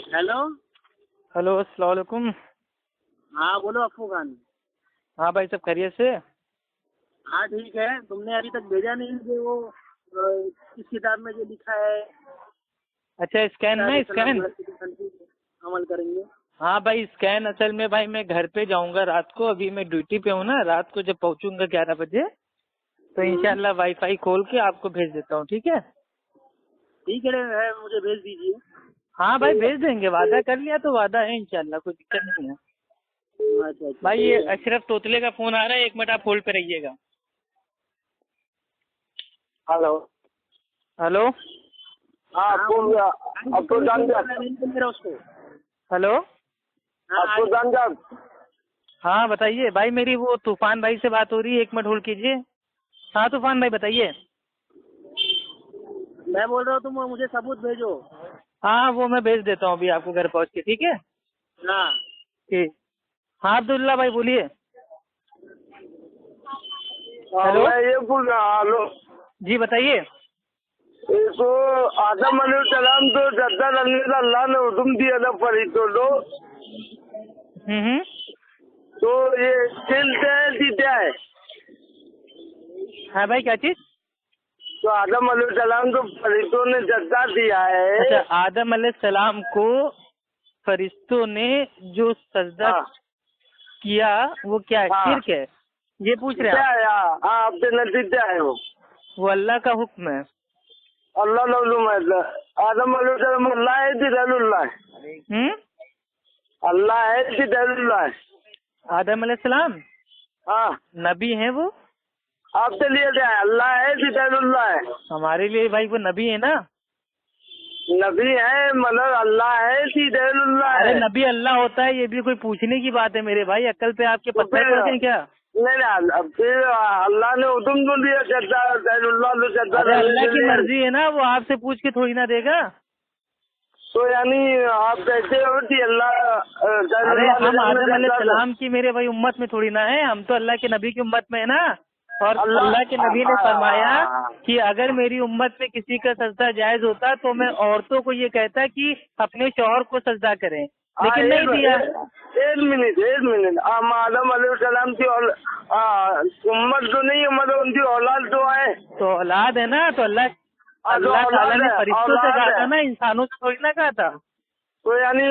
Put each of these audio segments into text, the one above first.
Hello. Hello, अस्सलाम वालेकुम। हाँ बोलो अफू खान। हाँ भाई, सब खैरियत से? हाँ ठीक है। तुमने अभी तक भेजा नहीं जो वो इस किताब में जो लिखा है। अच्छा, स्कैन में स्कैन। अमल करेंगे। हाँ भाई, स्कैन असल में भाई मैं घर पे जाऊंगा रात को। अभी मैं ड्यूटी पे हूँ ना, रात को जब पहुंचूंगा 11 बजे तो इंशाल्लाह वाईफाई खोल के आपको भेज देता हूँ। ठीक है? ठीक है, मुझे भेज दीजिए। हाँ भाई, भेज देंगे। वादा कर लिया तो वादा है इंशाल्लाह, कोई दिक्कत नहीं है। अच्छा। भाई ये अशरफ तोतले का फोन आ रहा है, 1 मिनट आप होल्ड पे रहिएगा। हेलो। हेलो। हाँ अफू जान उसको। हेलो। अफू जान। हाँ बताइए भाई, मेरी वो तूफान भाई से बात हो रही है, 1 मिनट होल्ड कीजिए। हाँ तूफान भाई बताइए। मैं बोल रहा हूँ तुम मुझे सबूत भेजो। हाँ वो मैं भेज देता हूँ अभी आपको घर पहुँच के। ठीक है? हाँ ठीक। हाँ अब्दुल्ला भाई बोलिए। हेलो। मैं ये बोल रहा। हेलो जी बताइए। तो आदम अलैहिस्सलाम तो जद्दा रंगे का अल्लाह ने हुक्म दिया था फरिश्तों को। तो ये क्या है? हाँ भाई, क्या चीज? तो आदम अलैहिस्सलाम को फरिश्तों ने जद्दा दिया है। अच्छा, आदम अलैहिस्सलाम को फरिश्तों ने जो सजदा किया वो क्या है? शिर्क है, ये पूछ रहे हैं आप? हाँ आपके नजदीक क्या है? वो अल्लाह का हुक्म है। अल्लाह आदम अलैहिस्सलाम अल्लाह है कि गैरुल्लाह है? अल्लाह है कि गैरुल्लाह है? आदम अलैहिस्सलाम हाँ नबी हैं वो। आपके लिए क्या है? अल्लाह है कि गैरुल्लाह है? हमारे लिए भाई वो नबी है ना। नबी है मतलब अल्लाह है कि गैरुल्लाह है? अरे नबी अल्लाह होता है, ये भी कोई पूछने की बात है मेरे भाई? अक्ल पे आपके पत्थर पड़ते हैं क्या? नहीं, फिर अल्लाह ने हुक्म तो दिया जद्दा गैरुल्लाह तो जद्दा। अरे अल्लाह की मर्जी है ना, वो आपसे पूछ के थोड़ी ना देगा। तो यानी आप कहते हो कि अल्लाह अरे हम आदम अलैहिस्सलाम की मेरे भाई उम्मत में थोड़ी ना है, हम तो अल्लाह के नबी की उम्मत में है ना। और अल्लाह के नबी ने फरमाया कि अगर मेरी उम्मत में किसी का सजदा जायज होता तो मैं औरतों को ये कहता कि अपने शौहर को सजदा करें, लेकिन नहीं दिया। एक मिनट हम आदम अलैहिस्सलाम की उम्मत तो नहीं है, मतलब उनकी औलाद तो है। तो औलाद है ना, तो अल्लाह ताला ने फरिश्तों से कहा था ना, इंसानों से थोड़ी ना कहा था। तो यानी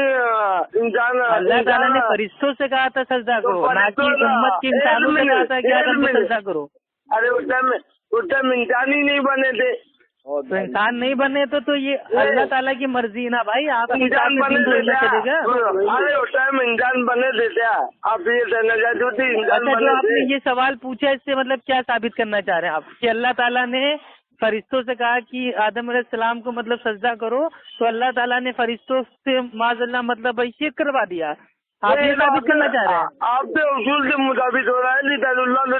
इंसान अल्लाह ताला ने फरिश्तों से कहा था सजदा करो, ना कि उम्मत के इंसानों से कहा था कि आदम को सजदा करो। अरे उस टाइम इंसान ही नहीं बने थे। तो इंसान नहीं बने तो ये अल्लाह ताला की मर्जी है ना भाई, आप इंसान बने थे चलेगा। अरे उस टाइम इंसान बने थे क्या? आप ये कहना चाहते थे इंसान अच्छा, जो आपने बने थे? ये सवाल पूछा इससे मतलब क्या साबित करना चाह रहे हैं आप कि अल्लाह ताला ने फरिश्तों से कहा कि आदम अलैहिस्सलाम को मतलब सजदा करो, तो अल्लाह ताला ने फरिश्तों से माज़अल्लाह मतलब भाई शिर्क करवा दिया? आप ये साबित करना चाह रहे हैं? आपके उसूल के मुताबिक हो रहा है।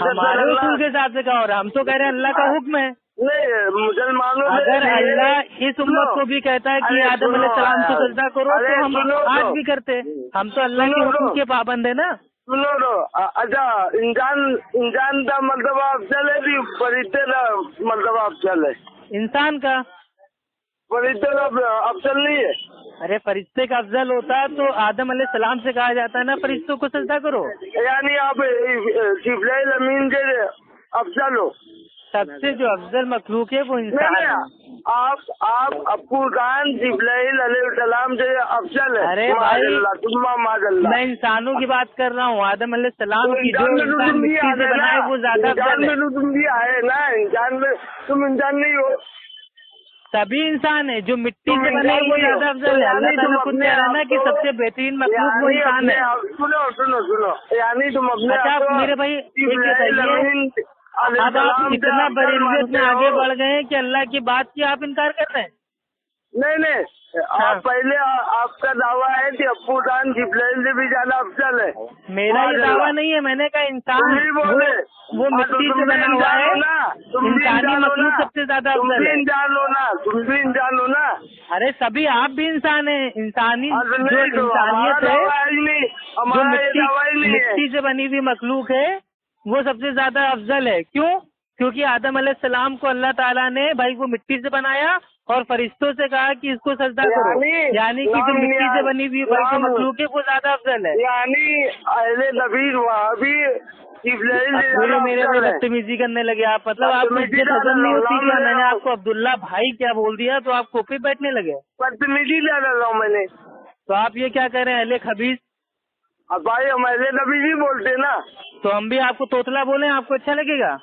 हमारे उसूल के हिसाब से क्या हो रहा है? हम तो कह रहे हैं अल्लाह का हुक्म है। नहीं, मुसलमानों अगर अल्लाह इस उम्मत को भी कहता है कि आदम अलैहिस्सलाम को सजदा करो तो हम आज भी करते। हम तो अल्लाह के हुक्म के पाबंद है ना। सुनो तो अच्छा, इंसान का मतलब अफजल है कि फरिश्ते का मतलब अफजल है? इंसान का। फरिश्ते का अफजल नहीं है? अरे फरिश्ते का अफजल होता तो आदम अलैहिस्सलाम से कहा जाता है ना फरिश्तों को सजदा करो। यानी आप जिब्राइल अमीन के अफजल हो? सबसे जो अफजल मखलूक है वो इंसान है। आप अब्बू खान जिब्राइल अलैहिस्सलाम से अफजल है? अरे भाई माज़अल्लाह मैं इंसानों की बात कर रहा हूँ। आदम अलैहिस्सलाम की जो इंसान मिट्टी से बना है वो ज्यादा अफजल है। तुम भी आए ना इंसान में, तुम इंसान नहीं हो। सभी इंसान है, जो मिट्टी से बने वो ज्यादा अफजल है। अल्लाह ताला खुद कह रहा है ना कि सबसे बेहतरीन मखलूक वो इंसान है। सुनो यानी तुम अपने अच्छा आप मेरे भाई एक बताइए, अब आप इतना बरेलियत में आगे बढ़ गए हैं कि अल्लाह की बात की आप इनकार कर रहे हैं? नहीं आप पहले आपका दावा है कि अब्बू खान जिब्राइल से भी ज्यादा अफजल है। मेरा ये दावा नहीं है, मैंने कहा इंसान वो मिट्टी से बना हुआ है, इंसानी मखलूक सबसे ज्यादा अफजल है। तुम भी इंसान हो ना। अरे सभी आप भी इंसान है। इंसानी जो इंसानियत है, जो मिट्टी से बनी हुई मखलूक है वो सबसे ज्यादा अफजल है। क्यों? क्योंकि आदम अलैहिस्सलाम को अल्लाह ताला ने भाई वो मिट्टी से बनाया और फरिश्तों से कहा कि इसको सजदा करो, यानी कि जो मिट्टी से बनी हुई भाई जो मखलूक है वो ज्यादा अफजल है। यानी अहले नबी वहाबी पूरे मेरे भाई बदतमीजी करने लगे आप, मतलब आपको इज्जत हजम नहीं होती क्या? मैंने आपको अब्दुल्ला भाई क्या बोल दिया तो आप खोपे बैठने लगे? बदतमीजी क्या कर रहा हूँ मैंने? तो आप ये क्या कह रहे हैं अहले खबीस? अब भाई हम अहले नबी जी बोलते ना, तो हम भी आपको तोतला बोले, आपको अच्छा लगेगा?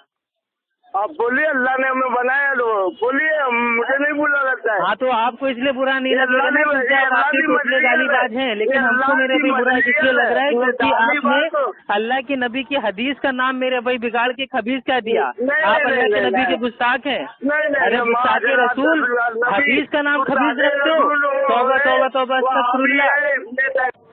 आप बोलिए अल्लाह ने हमें बनाया तो बोलिए, मुझे नहीं बुरा लगता है। हाँ तो आपको इसलिए बुरा नहीं लगेगा ना क्योंकि आप आपके तोतले गालीबाज हैं, लेकिन हमको मेरे भाई बुरा इसलिए लग रहा है क्योंकि आपने अल्लाह के नबी की हदीस का नाम मेरे भाई बिगाड़ के खबीस क्या दिया। आप अल्लाह के नबी के गुस्ताख हैं। अरे गुस्ताखे रसूल, हदीस का नाम खबीस रखते हो? तौबा तौबा तौबा अस्तगफिरुल्लाह।